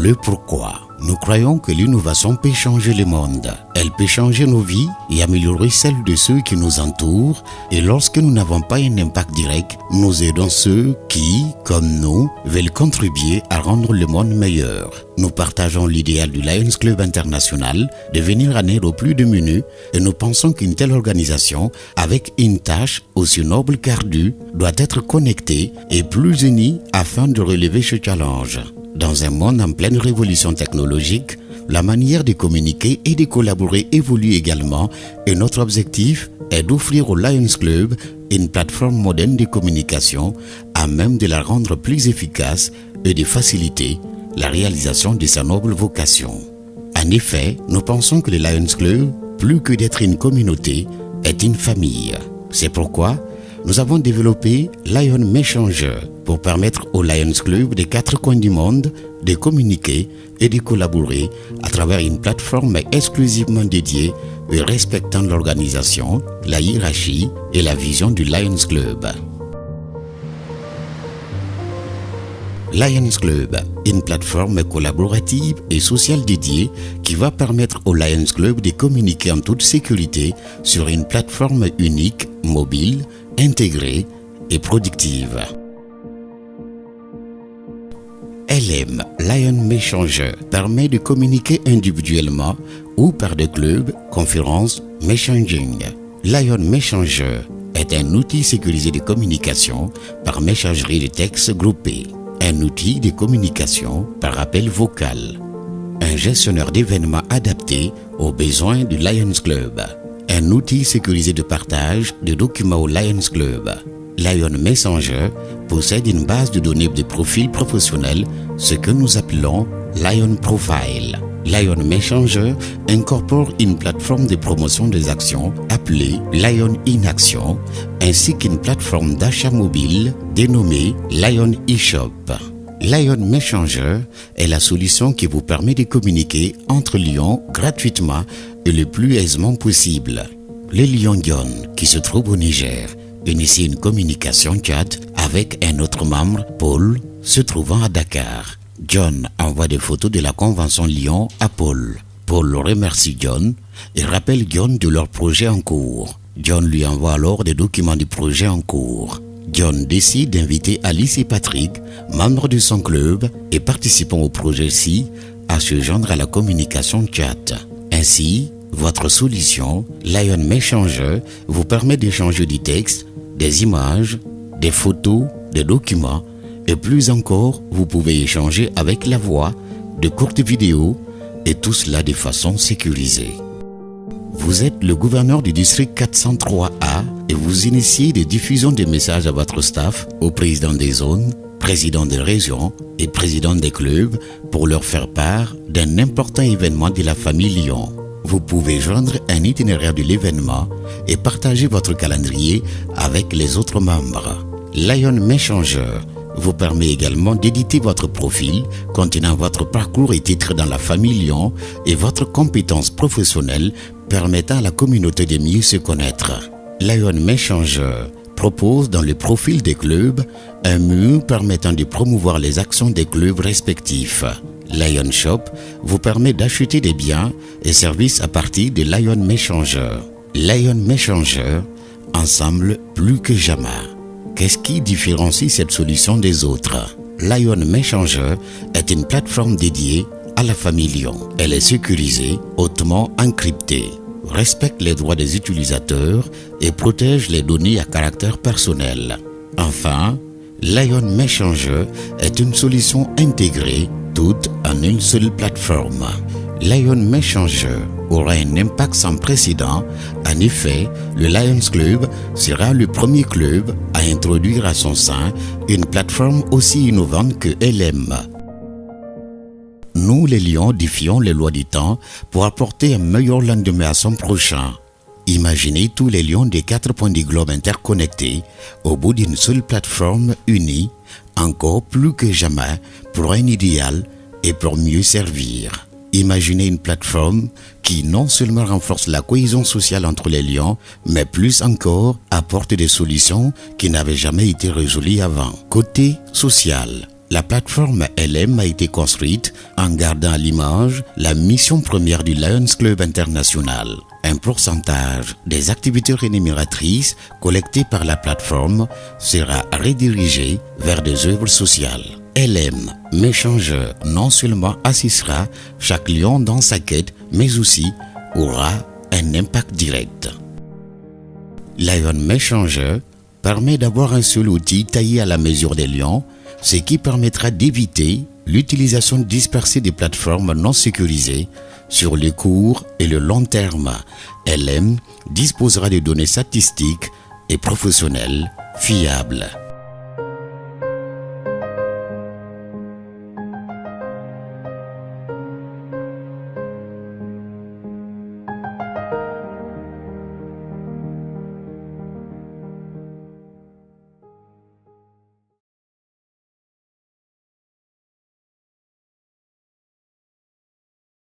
Le pourquoi. Nous croyons que l'innovation peut changer le monde. Elle peut changer nos vies et améliorer celles de ceux qui nous entourent. Et lorsque nous n'avons pas un impact direct, nous aidons ceux qui, comme nous, veulent contribuer à rendre le monde meilleur. Nous partageons l'idéal du Lions Club International de venir en aide aux plus démunis et nous pensons qu'une telle organisation, avec une tâche aussi noble qu'ardue, doit être connectée et plus unie afin de relever ce challenge. Dans un monde en pleine révolution technologique, la manière de communiquer et de collaborer évolue également et notre objectif est d'offrir au Lions Club une plateforme moderne de communication à même de la rendre plus efficace et de faciliter la réalisation de sa noble vocation. En effet, nous pensons que le Lions Club, plus que d'être une communauté, est une famille. C'est pourquoi nous avons développé Lion Messenger pour permettre au Lions Club des 4 coins du monde de communiquer et de collaborer à travers une plateforme exclusivement dédiée et respectant l'organisation, la hiérarchie et la vision du Lions Club. Lions Club, une plateforme collaborative et sociale dédiée qui va permettre au Lions Club de communiquer en toute sécurité sur une plateforme unique, mobile, intégrée et productive. LM, Lion Messenger, permet de communiquer individuellement ou par des clubs, conférences, messaging. Lion Messenger est un outil sécurisé de communication par messagerie de texte groupé, un outil de communication par appel vocal, un gestionnaire d'événements adapté aux besoins du Lions Club, un outil sécurisé de partage de documents au Lions Club. Lion Messenger possède une base de données de profils professionnels, ce que nous appelons Lion Profile. Lion Messenger incorpore une plateforme de promotion des actions appelée Lion in Action, ainsi qu'une plateforme d'achat mobile dénommée Lion eShop. Lion Messenger est la solution qui vous permet de communiquer entre lions gratuitement et le plus aisément possible. Le lion John, qui se trouve au Niger, initie une communication chat avec un autre membre, Paul, se trouvant à Dakar. John envoie des photos de la convention Lion à Paul. Paul remercie John et rappelle John de leur projet en cours. John lui envoie alors des documents du projet en cours. John décide d'inviter Alice et Patrick, membres de son club et participants au projet-ci, à se joindre à la communication chat. Ainsi, votre solution, Lion Messenger, vous permet d'échanger du texte, des images, des photos, des documents et plus encore, vous pouvez échanger avec la voix, de courtes vidéos et tout cela de façon sécurisée. Vous êtes le gouverneur du district 403A et vous initiez des diffusions de messages à votre staff, au président des zones, président des régions et président des clubs pour leur faire part d'un important événement de la famille Lion. Vous pouvez joindre un itinéraire de l'événement et partager votre calendrier avec les autres membres. Lion Messenger vous permet également d'éditer votre profil contenant votre parcours et titres dans la famille Lion et votre compétence professionnelle permettant à la communauté de mieux se connaître. Lion Messenger propose dans le profil des clubs un menu permettant de promouvoir les actions des clubs respectifs. Lion Shop vous permet d'acheter des biens et services à partir de Lion Messenger. Lion Messenger, ensemble plus que jamais. Qu'est-ce qui différencie cette solution des autres? Lion Messenger est une plateforme dédiée à la famille Lion. Elle est sécurisée, hautement encryptée, respecte les droits des utilisateurs et protège les données à caractère personnel. Enfin, Lion Messenger est une solution intégrée, toute en une seule plateforme. Lion Messenger aura un impact sans précédent. En effet, le Lions Club sera le premier club à introduire à son sein une plateforme aussi innovante que LM. Nous, les lions, défions les lois du temps pour apporter un meilleur lendemain à son prochain. Imaginez tous les lions des 4 points du globe interconnectés au bout d'une seule plateforme unie, encore plus que jamais pour un idéal et pour mieux servir. Imaginez une plateforme qui non seulement renforce la cohésion sociale entre les lions, mais plus encore apporte des solutions qui n'avaient jamais été résolues avant. Côté social, La plateforme LM a été construite en gardant à l'image la mission première du Lions Club International. Un pourcentage des activités rémunératrices collectées par la plateforme sera redirigé vers des œuvres sociales. LM Messenger non seulement assistera chaque lion dans sa quête, mais aussi aura un impact direct. Lion Messenger permet d'avoir un seul outil taillé à la mesure des lions, ce qui permettra d'éviter l'utilisation dispersée des plateformes non sécurisées sur le court et le long terme. LM disposera de données statistiques et professionnelles fiables.